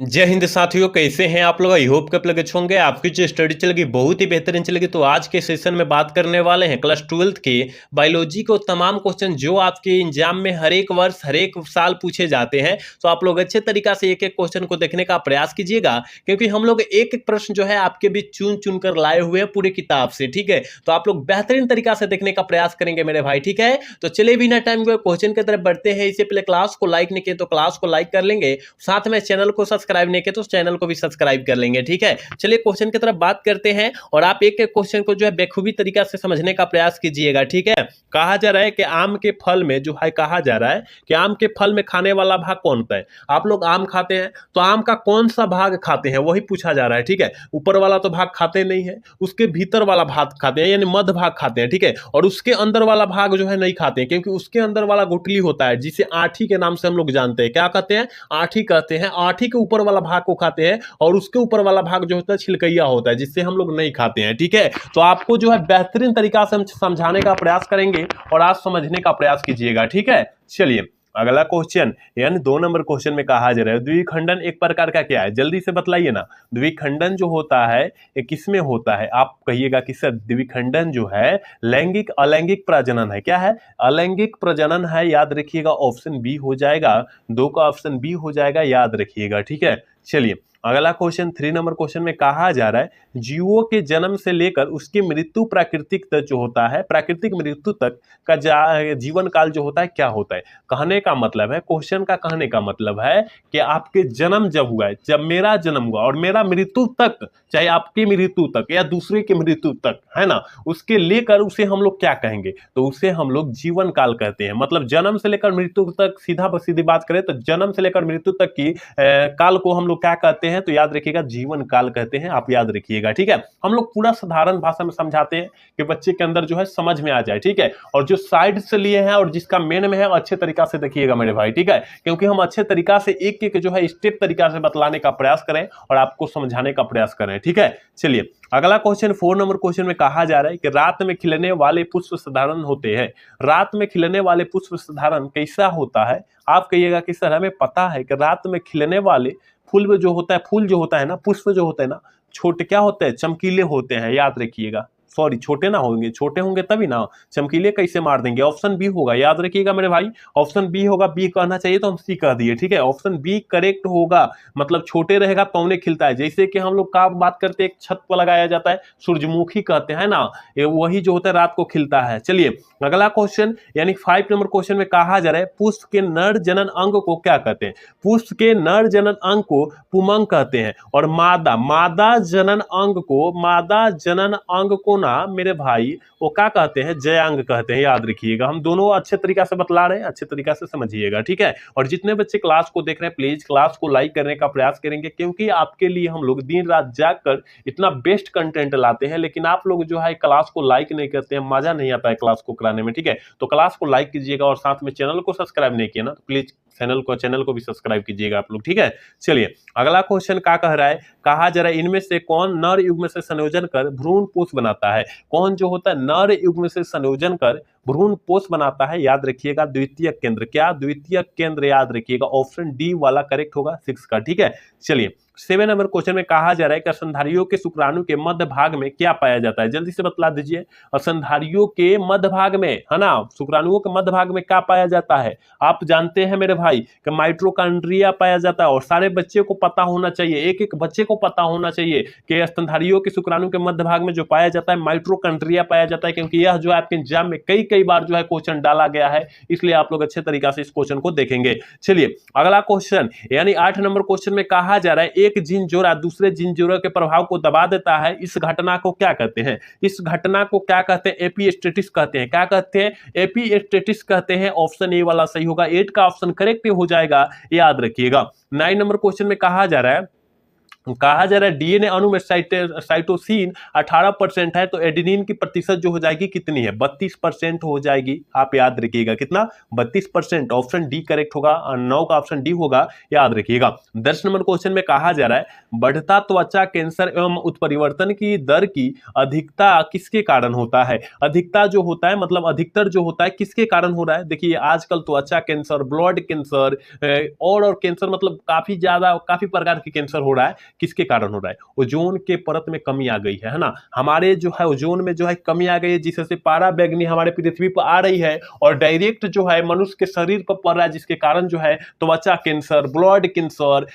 जय हिंद साथियों, कैसे हैं आप लोग। आई होप कि आप लोग अच्छे होंगे। आपकी जो स्टडी चलेगी बहुत ही बेहतरीन चलेगी। तो आज के सेशन में बात करने वाले हैं क्लास 12th के बायोलॉजी को तमाम क्वेश्चन जो आपके एग्जाम में हर एक वर्ष हर एक साल पूछे जाते हैं। तो आप लोग अच्छे तरीका से एक एक क्वेश्चन को देखने का प्रयास कीजिएगा, क्योंकि हम लोग एक एक प्रश्न जो है आपके बीच चुन चुन कर लाए हुए हैं पूरी किताब से। ठीक है, तो आप लोग बेहतरीन तरीका से देखने का प्रयास करेंगे मेरे भाई। ठीक है, तो चलिए बिना टाइम को क्वेश्चन की तरफ बढ़ते हैं। इससे पहले क्लास को लाइक नहीं किए तो क्लास को लाइक कर लेंगे, साथ में चैनल को सब्सक्राइब नहीं किए तो चैनल को भी सब्सक्राइब कर लेंगे। ठीक है, चलिए क्वेश्चन की तरफ बात करते हैं और आप एक एक क्वेश्चन को जो है बेखूबी तरीका से समझने का प्रयास कीजिएगा। ठीक है, कहा जा रहा है कि आम के फल में जो है, कहा जा रहा है कि आम के फल में खाने वाला भाग कौन होता है। आप लोग आम खाते हैं तो आम का कौन सा भाग खाते हैं, वही पूछा जा रहा है। ठीक है, ऊपर वाला तो भाग खाते नहीं है, उसके भीतर वाला भाग खाते हैं, यानी मध्य भाग खाते हैं। ठीक है, और उसके अंदर वाला भाग जो है नहीं खाते हैं, क्योंकि उसके अंदर वाला गुठली होता है जिसे आठी के नाम से हम लोग जानते हैं। क्या कहते हैं? आठी कहते हैं। आठी के ऊपर वाला भाग को खाते हैं और उसके ऊपर वाला भाग जो होता है छिलकैया होता है, जिससे हम लोग नहीं खाते हैं। ठीक है, तो आपको जो है बेहतरीन तरीका से हम समझाने का प्रयास करेंगे और आज समझने का प्रयास कीजिएगा। ठीक है, चलिए अगला क्वेश्चन, यानी 2 नंबर क्वेश्चन में कहा जा रहा है द्विखंडन एक प्रकार का क्या है, जल्दी से बतलाइए ना। द्विखंडन जो होता है ये किसमें होता है? आप कहिएगा कि सर द्विखंडन जो है लैंगिक अलैंगिक प्रजनन है। क्या है? अलैंगिक प्रजनन है। याद रखिएगा, ऑप्शन बी हो जाएगा, 2 का ऑप्शन बी हो जाएगा, याद रखिएगा। ठीक है, चलिए अगला क्वेश्चन 3 नंबर क्वेश्चन में कहा जा रहा है जीवों के जन्म से लेकर उसकी मृत्यु प्राकृतिक तक जो होता है, प्राकृतिक मृत्यु तक का जीवन काल जो होता है क्या होता है। कहने का मतलब है, क्वेश्चन का कहने का मतलब है कि आपके जन्म जब हुआ है, जब मेरा जन्म हुआ और मेरा मृत्यु तक, चाहे आपकी मृत्यु तक या दूसरे की मृत्यु तक, है ना, उसके लेकर उसे हम लोग क्या कहेंगे? तो उसे हम लोग जीवन काल कहते हैं। मतलब जन्म से लेकर मृत्यु तक, सीधा सीधी बात करें तो जन्म से लेकर मृत्यु तक की काल को हम लोग क्या कहते हैं? तो याद रखिएगा जीवन काल कहते हैं। आप याद रखिएगा। ठीक है, हम लोग पूरा साधारण भाषा में समझाते हैं कि बच्चे के अंदर जो है समझ में आ जाए। ठीक है, और जो साइड से लिए हैं और जिसका मेन में है वो अच्छे तरीका से देखिएगा मेरे भाई। ठीक है, क्योंकि हम अच्छे तरीका से एक एक जो है स्टेप तरीका से बतलाने का प्रयास करें और आपको समझाने का प्रयास करें। ठीक है, चलिए अगला क्वेश्चन 4 नंबर क्वेश्चन में कहा जा रहा है कि रात में खिलने वाले पुष्प साधारण होते हैं। रात में खिलने वाले पुष्प साधारण कैसा होता है? आप कहिएगा कि सर हमें पता है कि रात में खिलने वाले फूल जो होता है, फूल जो होता है ना, पुष्प जो होते हैं ना, छोटे क्या होते हैं? चमकीले होते हैं। याद रखिएगा, सॉरी छोटे ना होंगे, छोटे होंगे तभी ना, चमकीले कैसे मार देंगे? ऑप्शन बी होगा, याद रखिएगा मेरे भाई, ऑप्शन बी होगा। बी कहना चाहिए तो हम सी कह दिए। ठीक है, ऑप्शन बी करेक्ट होगा। मतलब छोटे रहेगा तो उन्हें खिलता है। जैसे कि हम लोग का बात करते हैं, एक छत पर लगाया जाता है, सूरजमुखी कहते हैं ना, ये वही जो होता है रात को खिलता है। चलिए अगला क्वेश्चन, यानी 5 नंबर क्वेश्चन में कहा जा रहा है पुष्प के नर जनन अंग को क्या कहते हैं? पुष्प के नर जनन अंग को पुमंग कहते हैं और मादा जनन अंग को, मादा जनन अंग को ना मेरे भाई वो क्या कहते हैं? जयांग कहते हैं। याद रखिएगा, हम दोनों अच्छे तरीका से बतला रहे हैं, अच्छे तरीका से समझिएगा। ठीक है, और जितने बच्चे क्लास को देख रहे हैं प्लीज क्लास को लाइक करने का प्रयास करेंगे, क्योंकि आपके लिए हम लोग दिन रात जागकर इतना बेस्ट कंटेंट लाते हैं, लेकिन आप लोग जो है क्लास को लाइक नहीं करते हैं, मजा नहीं आता है क्लास को कराने में। ठीक है, तो क्लास को लाइक कीजिएगा और साथ में चैनल को सब्सक्राइब नहीं किया ना तो प्लीज चैनल को भी सब्सक्राइब कीजिएगा आप लोग। ठीक है, चलिए अगला क्वेश्चन क्या कह रहा है? कहा जा रहा है इनमें से कौन नर युग्म से संयोजन कर भ्रूण पोष बनाता है? कौन जो होता है नर युग्म से संयोजन कर भ्रूण पोष बनाता है? याद रखिएगा द्वितीयक केंद्र। क्या? द्वितीयक केंद्र। याद रखिएगा, ऑप्शन डी वाला करेक्ट होगा 6 का। ठीक है, चलिए 7 नंबर क्वेश्चन में कहा जा रहा है कि स्तनधारियों के शुक्राणु के मध्य भाग में क्या पाया जाता है? जल्दी से बतला दीजिए। स्तनधारियों के मध्य भाग में, है ना, शुक्राणुओं के मध्य भाग में क्या पाया जाता है? आप जानते हैं मेरे भाई कि माइटोकॉन्ड्रिया पाया जाता है। और सारे बच्चे को पता होना चाहिए, एक एक बच्चे को पता होना चाहिए कि स्तनधारियों के शुक्राणु के मध्य भाग में जो पाया जाता है माइटोकॉन्ड्रिया पाया जाता है, क्योंकि यह जो है आपके एग्जाम में कई कई बार जो है क्वेश्चन डाला गया है, इसलिए आप लोग अच्छे तरीका से इस क्वेश्चन को देखेंगे। चलिए अगला क्वेश्चन, यानी 8 नंबर क्वेश्चन में कहा जा रहा है एक जीन जोड़ा दूसरे जीन जोड़ा के प्रभाव को दबा देता है, इस घटना को क्या कहते हैं? इस घटना को क्या कहते हैं? एपीस्टेटिस कहते हैं। क्या कहते हैं? एपीस्टेटिस कहते हैं। ऑप्शन ए वाला सही होगा, 8 का ऑप्शन करेक्ट हो जाएगा, याद रखिएगा। 9 नंबर क्वेश्चन में कहा जा रहा है कहा जा रहा है डीएनए अणु में साइटोसिन 18% है, तो एडेनिन की प्रतिशत जो हो जाएगी कितनी है? 32% हो जाएगी। आप याद रखिएगा कितना? 32%। ऑप्शन डी करेक्ट होगा, 9 का ऑप्शन डी होगा, याद रखिएगा। 10 नंबर क्वेश्चन में कहा जा रहा है बढ़ता त्वचा कैंसर एवं उत्परिवर्तन की दर की अधिकता किसके कारण होता है? अधिकता जो होता है मतलब अधिकतर जो होता है किसके कारण हो रहा है? देखिए आजकल त्वचा कैंसर, ब्लड कैंसर और कैंसर मतलब काफी ज्यादा काफी प्रकार के कैंसर हो रहा है। किसके कारण हो रहा है? ओजोन के परत में कमी आ गई है ना। हमारे जो है ओजोन में जो है कमी आ गई है, जिससे पारा बैगनी हमारे पृथ्वी पर आ रही है और डायरेक्ट जो है मनुष्य के शरीर पर पड़ रहा है, जिसके कारण जो है त्वचा कैंसर, ब्लड कैंसर,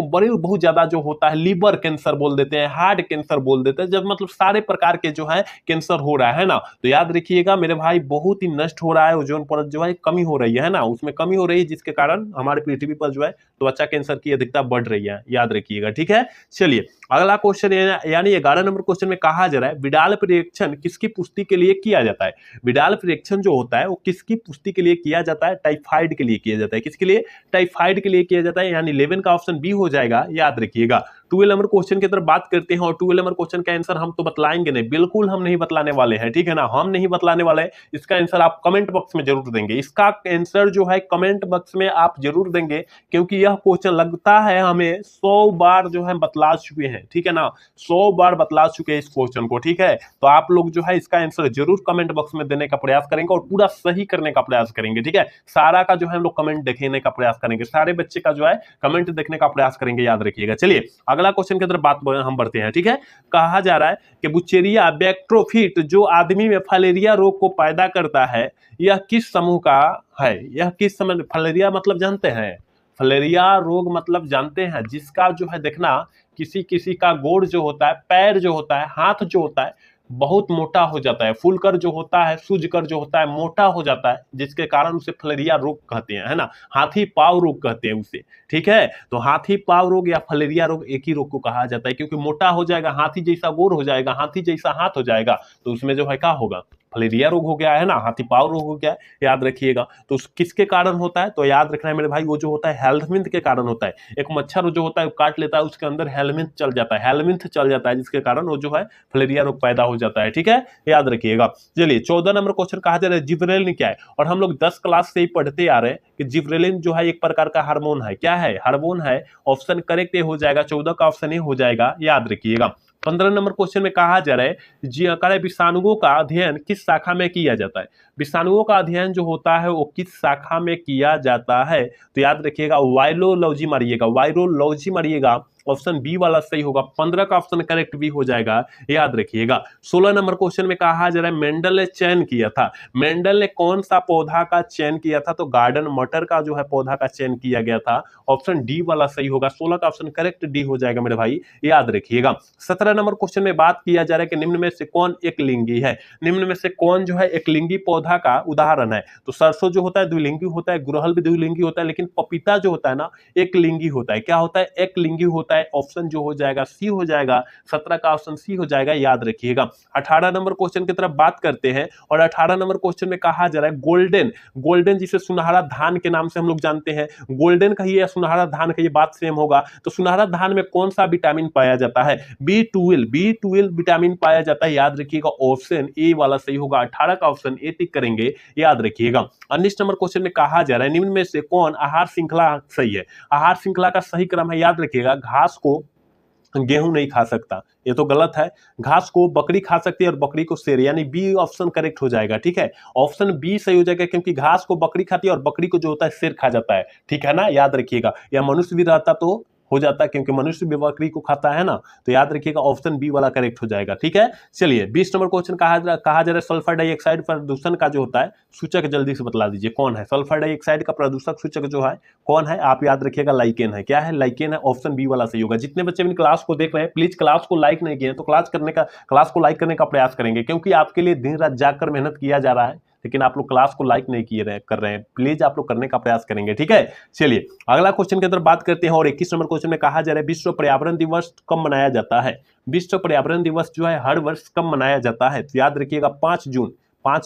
बड़े बहुत ज्यादा जो होता है, लीवर कैंसर बोल देते हैं, हार्ट कैंसर बोल देते हैं, जब मतलब सारे प्रकार के जो है कैंसर हो रहा है ना। तो याद रखिएगा मेरे भाई, बहुत ही नष्ट हो रहा है ओजोन परत, जो है कमी हो रही है ना, उसमें कमी हो रही है, जिसके कारण हमारे पृथ्वी पर जो है त्वचा कैंसर की अधिकता बढ़ रही है, याद रखिएगा। ठीक है, चलिए अगला क्वेश्चन यानी 11 नंबर क्वेश्चन में कहा जा रहा है विडाल परीक्षण किसकी पुष्टि के लिए किया जाता है? विडाल परीक्षण जो होता है वो किसकी पुष्टि के लिए किया जाता है? टाइफाइड के लिए किया जाता है। किसके लिए? टाइफाइड के लिए किया जाता है, यानी 11 का ऑप्शन बी हो जाएगा, याद रखिएगा। 12 नंबर क्वेश्चन की तरफ बात करते हैं और 12 नंबर क्वेश्चन का आंसर हम तो बतलाएंगे नहीं, बिल्कुल हम नहीं बतलाने वाले हैं, ठीक है ना, हम नहीं बतलाने वाले हैं। इसका आंसर आप कमेंट बॉक्स में जरूर देंगे, इसका आंसर जो है कमेंट बॉक्स में आप जरूर देंगे, क्योंकि यह क्वेश्चन लगता है हमें 100 बार जो है बतला चुके हैं, ठीक है ना, 100 बार बतला चुके हैं इस क्वेश्चन को, ठीक है। तो आप लोग जो है इसका आंसर जरूर कमेंट बॉक्स में देने का प्रयास करेंगे और पूरा सही करने का प्रयास करेंगे, ठीक है। सारा का जो है हम लोग कमेंट देखने का प्रयास करेंगे, सारे बच्चे का जो है कमेंट देखने का प्रयास करेंगे, याद रखिएगा। चलिए अगला क्वेश्चन की तरफ बात हम बढ़ते हैं, ठीक है। कहा जा रहा है कि बुचेरिया बैक्ट्रोफिट जो आदमी में फाइलेरिया रोग को पैदा करता है, यह किस समूह का है? यह किस समय? फाइलेरिया मतलब जानते हैं? फाइलेरिया रोग मतलब जानते हैं, जिसका जो है देखना किसी किसी का गोड़ जो होता है, पैर जो होता है, हाथ जो होता है बहुत मोटा हो जाता है, फूलकर जो होता है, सूजकर जो होता है, मोटा हो जाता है, जिसके कारण उसे फाइलेरिया रोग कहते हैं, है ना, हाथी पांव रोग कहते हैं उसे, ठीक है। तो हाथी पांव रोग या फाइलेरिया रोग एक ही रोग को कहा जाता है, क्योंकि मोटा हो जाएगा, हाथी जैसा गोर हो जाएगा, हाथी जैसा हाथ हो जाएगा, तो उसमें जो है क्या होगा? फाइलेरिया रोग हो गया है ना, हाथी पांव रोग हो गया है, याद रखिएगा। तो किसके कारण होता है? तो याद रखना है मेरे भाई, वो जो होता है हेलमिंथ के कारण होता है। एक मच्छर जो होता है काट लेता है, उसके अंदर हेलमिंथ चल जाता है, हेलमिंथ चल जाता है, जिसके कारण वो जो है फाइलेरिया रोग पैदा हो जाता है, ठीक है, याद रखिएगा। चलिए 14 नंबर क्वेश्चन कहा जा रहा है जिब्रेलिन क्या है? और हम लोग 10 क्लास से ही पढ़ते आ रहे हैं कि जिब्रेलिन जो है एक प्रकार का हार्मोन है। क्या है? हार्मोन है। ऑप्शन करेक्ट हो जाएगा, 14 का ऑप्शन ए हो जाएगा, याद रखिएगा। 15 नंबर क्वेश्चन में कहा जा रहा है विषाणुओं का अध्ययन किस शाखा में किया जाता है? विषाणुओं का अध्ययन जो होता है वो किस शाखा में किया जाता है? तो याद रखिएगा वायरोलॉजी मारिएगा, वायरोलॉजी मारिएगा, ऑप्शन बी वाला सही होगा। 15 का ऑप्शन करेक्ट भी हो जाएगा, याद रखिएगा। 16 नंबर क्वेश्चन में कहा जा रहा है मेंडल ने चयन किया था, मेंडल ने कौन सा पौधा का चयन किया था? तो गार्डन मटर का जो है पौधा का चयन किया गया था, ऑप्शन डी वाला सही होगा। 16 का ऑप्शन करेक्ट डी हो जाएगा मेरे भाई, याद रखिएगा। 17 नंबर क्वेश्चन में बात किया जा रहा है कि निम्न में से कौन एक लिंगी है? निम्न में से कौन जो है एक लिंगी पौधा का उदाहरण है? तो सरसों जो होता है द्विलिंगी होता है, गुड़हल भी द्विलिंगी होता है, लेकिन पपीता जो होता है ना एक लिंगी होता है। क्या होता है? एक लिंगी होता है, ऑप्शन जो हो जाएगा सी हो जाएगा। 17 का ऑप्शन सी हो जाएगा, याद रखिएगा। 18 नंबर क्वेश्चन की तरफ बात करते हैं और 18 नंबर क्वेश्चन में कहा जा रहा है गोल्डन, गोल्डन जिसे सुनहरा धान के नाम से हम लोग जानते हैं, गोल्डन कहिए या सुनहरा धान कहिए बात सेम होगा। तो सुनहरा धान में कौन सा विटामिन पाया जाता है? B12 विटामिन पाया जाता है, याद रखिएगा, ऑप्शन ए वाला सही होगा। 18 का ऑप्शन ए टिक करेंगे, याद रखिएगा। 19 नंबर क्वेश्चन में कहा जा रहा है निम्न में से कौन आहार श्रृंखला सही है? आहार श्रृंखला का सही क्रम है, याद रखिएगा, घास को गेहूं नहीं खा सकता, ये तो गलत है। घास को बकरी खा सकती है और बकरी को शेर, यानी बी ऑप्शन करेक्ट हो जाएगा, ठीक है, ऑप्शन बी सही हो जाएगा, क्योंकि घास को बकरी खाती है और बकरी को जो होता है शेर खा जाता है, ठीक है ना, याद रखिएगा। या मनुष्य भी रहता तो हो जाता है, क्योंकि मनुष्य भी बकरी को खाता है ना, तो याद रखिएगा ऑप्शन बी वाला करेक्ट हो जाएगा, ठीक है। चलिए 20 नंबर क्वेश्चन कहा जा रहा है सल्फर डाइऑक्साइड प्रदूषण का जो होता है सूचक जल्दी से बतला दीजिए, कौन है? सल्फर डाइऑक्साइड का प्रदूषक सूचक जो है कौन है? आप याद रखिएगा लाइकेन है। क्या है? लाइकेन है, ऑप्शन बी वाला सही होगा। जितने बच्चे अपनी क्लास को देख रहे हैं प्लीज क्लास को लाइक नहीं किए तो क्लास को लाइक करने का प्रयास करेंगे, क्योंकि आपके लिए दिन रात जागकर मेहनत किया जा रहा है, लेकिन आप लोग क्लास को लाइक नहीं कर रहे हैं, प्लीज आप लोग करने का प्रयास करेंगे, ठीक है। चलिए अगला क्वेश्चन के अंदर बात करते हैं और 21 नंबर क्वेश्चन में कहा जा रहा है विश्व पर्यावरण दिवस कब मनाया जाता है? विश्व पर्यावरण दिवस जो है हर वर्ष कब मनाया जाता है? तो याद रखिएगा 5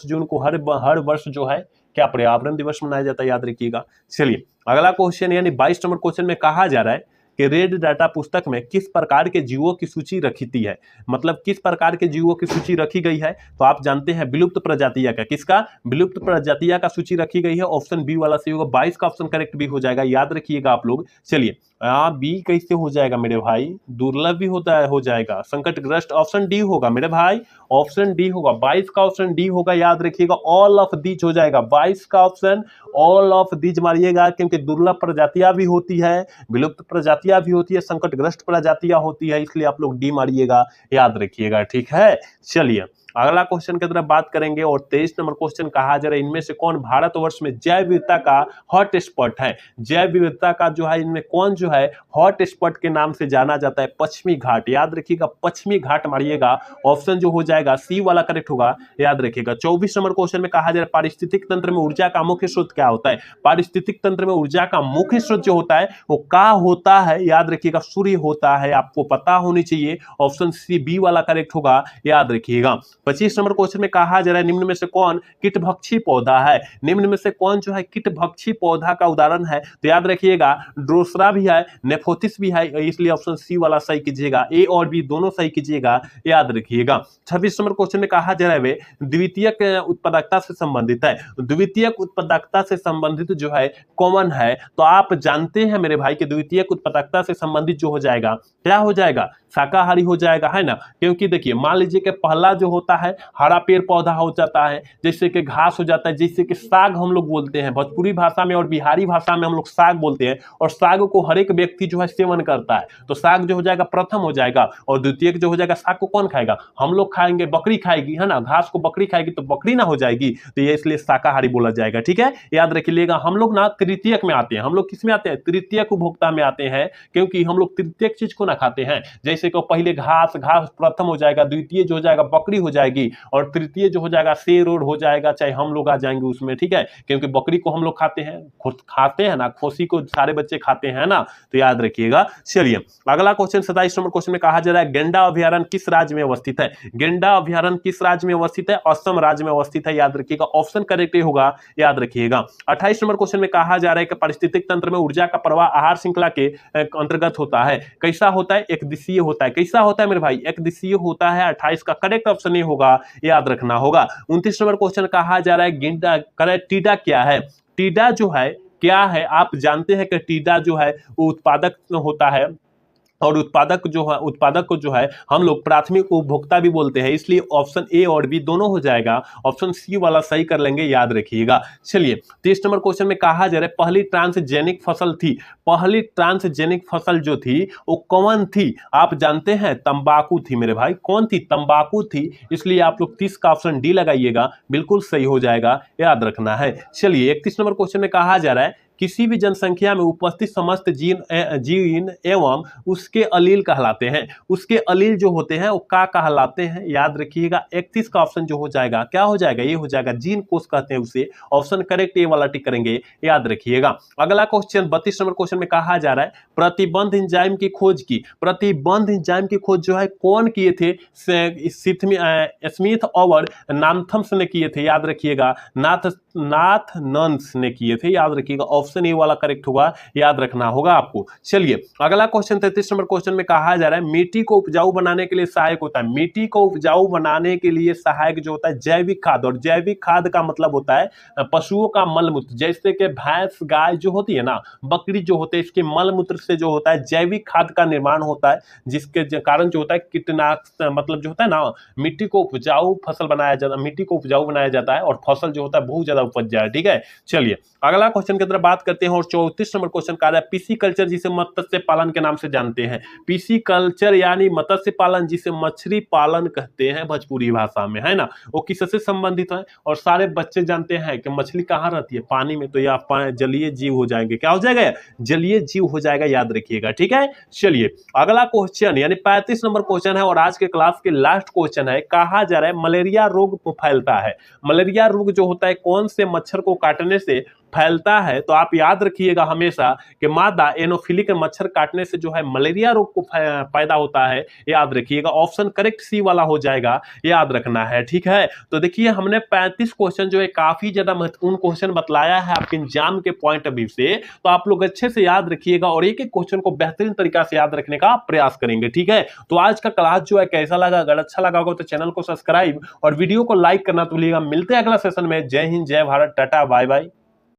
जून को हर वर्ष जो है क्या पर्यावरण दिवस मनाया जाता है, याद रखिएगा। चलिए अगला क्वेश्चन यानी 22 नंबर क्वेश्चन में कहा जा रहा है कि रेड डाटा पुस्तक में किस प्रकार के जीवों की सूची रखी है, मतलब किस प्रकार के जीवों की सूची रखी गई है, तो आप जानते हैं विलुप्त प्रजातियां का, किसका, विलुप्त प्रजातियां का सूची रखी गई है। ऑप्शन बी वाला सही होगा, 22 का ऑप्शन करेक्ट भी हो जाएगा, याद रखिएगा आप लोग। चलिए बी कैसे हो जाएगा मेरे भाई, दुर्लभ भी होता है, हो जाएगा, संकटग्रस्त ऑप्शन डी होगा मेरे भाई, ऑप्शन डी होगा, 22 का ऑप्शन डी होगा, याद रखिएगा। ऑल ऑफ दीज हो जाएगा, 22 का ऑप्शन ऑल ऑफ दीज मारिएगा, क्योंकि दुर्लभ प्रजातियां भी होती है, विलुप्त प्रजातियां भी होती है, संकटग्रस्त प्रजातियां होती है, इसलिए आप लोग डी मारिएगा, याद रखिएगा, ठीक है। चलिए अगला क्वेश्चन की तरफ बात करेंगे और 23 नंबर क्वेश्चन कहा जा रहा है, इनमें से कौन भारतवर्ष में जैव विविधता का हॉट स्पॉट है, जैव विविधता का जो है इनमें कौन जो है हॉट स्पॉट के नाम से जाना जाता है, पश्चिमी घाट, याद रखिएगा, पश्चिमी घाट मारिएगा, ऑप्शन जो हो जाएगा सी वाला करेक्ट होगा, याद रखिएगा। 24 नंबर क्वेश्चन में कहा जा रहा है पारिस्थितिक तंत्र में ऊर्जा का मुख्य स्रोत क्या होता है, पारिस्थितिक तंत्र में ऊर्जा का मुख्य स्रोत जो होता है वो क्या होता है, याद रखिएगा, सूर्य होता है, आपको पता होनी चाहिए, ऑप्शन सी बी वाला करेक्ट होगा, याद रखिएगा। 25 नंबर क्वेश्चन में कहा जा रहा है निम्न में से कौन कीटभक्षी पौधा है, निम्न में से कौन जो है कीटभक्षी पौधा का उदाहरण है, तो याद रखिएगा ड्रोसरा भी है, नेफोथिस भी है, इसलिए ऑप्शन सी वाला सही कीजिएगा, ए और बी दोनों सही कीजिएगा, याद रखिएगा। 26 नंबर क्वेश्चन में कहा जा रहा है द्वितीयक उत्पादकता से संबंधित है, द्वितीयक उत्पादकता से संबंधित जो है कॉमन है, तो आप जानते हैं मेरे भाई कि द्वितीयक उत्पादकता से संबंधित जो हो जाएगा क्या हो जाएगा, शाकाहारी हो जाएगा, है ना, क्योंकि देखिए मान लीजिए कि पहला जो होता है हरा पेड़ पौधा हो जाता है, जैसे कि घास हो जाता है, जैसे कि साग हम लोग बोलते हैं भोजपुरी भाषा में और बिहारी भाषा में हम लोग साग बोलते हैं, और साग को हर एक व्यक्ति जो है सेवन करता है, तो साग जो हो जाएगा प्रथम हो जाएगा, और द्वितीय जो हो जाएगा साग को कौन खाएगा, हम लोग खाएंगे, बकरी खाएगी, है ना, घास को बकरी खाएगी तो बकरी ना हो जाएगी, तो ये इसलिए शाकाहारी बोला जाएगा, ठीक है, याद रखिएगा। हम लोग ना तृतीयक में आते हैं, हम लोग किस में आते हैं, तृतीयक उपभोक्ता में आते हैं, क्योंकि हम लोग तृतीयक चीज को ना खाते हैं, जैसे कि पहले घास प्रथम हो जाएगा, द्वितीय जो हो जाएगा बकरी हो जाएगी, और तृतीय जो हो जाएगा शेर और हो जाएगा, चाहे हम लोग आ जाएंगे उसमें, ठीक है, क्योंकि बकरी को हम लोग खाते हैं ना, खोसी को सारे बच्चे खाते हैं ना, तो याद रखिएगा। चलिए अगला क्वेश्चन 27 नंबर क्वेश्चन में कहा जा रहा है गेंडा अभ्यारण्य किस राज्य में अवस्थित है, गेंडा अभ्यारण्य किस राज्य में अवस्थित है, असम राज्य में अवस्थित है, याद रखिएगा, ऑप्शन करेक्ट होगा, याद रखिएगा। 28 नंबर क्वेश्चन में कहा जा रहा है कि पारिस्थितिक तंत्र में ऊर्जा का प्रवाह आहार श्रृंखला के अंतर्गत होता है, कैसा होता है, एक दिशीय होता है, कैसा होता है मेरे भाई, एक दिशीय होता है, 28 का करेक्ट ऑप्शन ये होगा, याद रखना होगा। 29 नंबर क्वेश्चन कहा जा रहा है गेंडा टीडा क्या है, टीडा जो है क्या है, आप जानते हैं कि टीडा जो है वो उत्पादक होता है, और उत्पादक को जो है हम लोग प्राथमिक उपभोक्ता भी बोलते हैं, इसलिए ऑप्शन ए और बी दोनों हो जाएगा, ऑप्शन सी वाला सही कर लेंगे, याद रखिएगा। चलिए 30 नंबर क्वेश्चन में कहा जा रहा है पहली ट्रांसजेनिक फसल थी, पहली ट्रांसजेनिक फसल जो थी वो कौन थी, आप जानते हैं तंबाकू थी मेरे भाई, कौन थी, तंबाकू थी, इसलिए आप लोग 30 का ऑप्शन डी लगाइएगा, बिल्कुल सही हो जाएगा, याद रखना है। चलिए 31 नंबर क्वेश्चन में कहा जा रहा है किसी भी जनसंख्या में उपस्थित समस्त जीन एवं उसके अलील कहलाते हैं, उसके अलील जो होते हैं वो क्या कहलाते हैं, याद रखिएगा। 31 का ऑप्शन जो हो जाएगा क्या हो जाएगा, ये हो जाएगा जीन कोष कहते हैं उसे, ऑप्शन करेक्ट ए वाला टिक करेंगे, याद रखिएगा। अगला क्वेश्चन 32 नंबर क्वेश्चन में कहा जा रहा है प्रतिबंध एंजाइम की खोज की, प्रतिबंध एंजाइम की खोज जो है कौन किए थे, स्मिथ और नाथम्स ने किए थे, याद रखिएगा, नाथ नंस ने किए थे, याद रखिएगा, ऑप्शन ए वाला करेक्ट होगा, याद रखना होगा आपको। चलिए अगला क्वेश्चन 33 नंबर क्वेश्चन में कहा जा रहा है मिट्टी को उपजाऊ बनाने के लिए सहायक होता है, मिट्टी को उपजाऊ बनाने के लिए सहायक जो होता है जैविक खाद, और जैविक खाद का मतलब होता है पशुओं का मलमूत्र, जैसे कि भैंस गाय जो होती है ना, बकरी जो होते हैं, इसके मलमूत्र से जो होता है जैविक खाद का निर्माण होता है, जिसके कारण जो होता है कीटनाशक मतलब जो होता है ना, मिट्टी को उपजाऊ फसल बनाया जाता है, मिट्टी को उपजाऊ बनाया जाता है और फसल जो होता है बहुत ज्यादा उपज जाए, ठीक है। चलिए अगला क्वेश्चन की तरफ बात करते हैं और 34 नंबर क्वेश्चन का है पीसी कल्चर जिसे मत्स्य पालन के नाम से जानते हैं, पीसी कल्चर यानी मत्स्य पालन जिसे मछली पालन कहते हैं भोजपुरी भाषा में, है ना, वो किससे संबंधित है, और सारे बच्चे जानते हैं कि मछली कहाँ रहती है, पानी में, तो यह जलीय जीव हो जाएंगे, क्या हो जाएगा, जलीय जीव हो जाएगा, याद रखिएगा, ठीक है। चलिए अगला क्वेश्चन यानी 35 नंबर क्वेश्चन है और आज के क्लास के लास्ट क्वेश्चन है, कहा जा रहा है मलेरिया रोग फैलता है, मलेरिया रोग जो होता है कौन से मच्छर को काटने से फैलता है तो आप याद रखिएगा हमेशा कि मादा एनोफिलिक मच्छर काटने से जो है मलेरिया रोग को पैदा होता है, याद रखिएगा। ऑप्शन करेक्ट सी वाला हो जाएगा, याद रखना है, ठीक है। तो देखिए हमने 35 क्वेश्चन जो है काफी ज्यादा महत्वपूर्ण क्वेश्चन बतलाया है आपके एग्जाम के पॉइंट ऑफ व्यू से, तो आप लोग अच्छे से याद रखिएगा और एक एक क्वेश्चन को बेहतरीन तरीका से याद रखने का प्रयास करेंगे, ठीक है। तो आज का क्लास जो है कैसा लगा, अगर अच्छा लगा होगा तो चैनल को सब्सक्राइब और वीडियो को लाइक करना तो भूलिएगा। मिलते हैं अगला सेशन में। जय हिंद, जय भारत, टाटा, बाय बाय।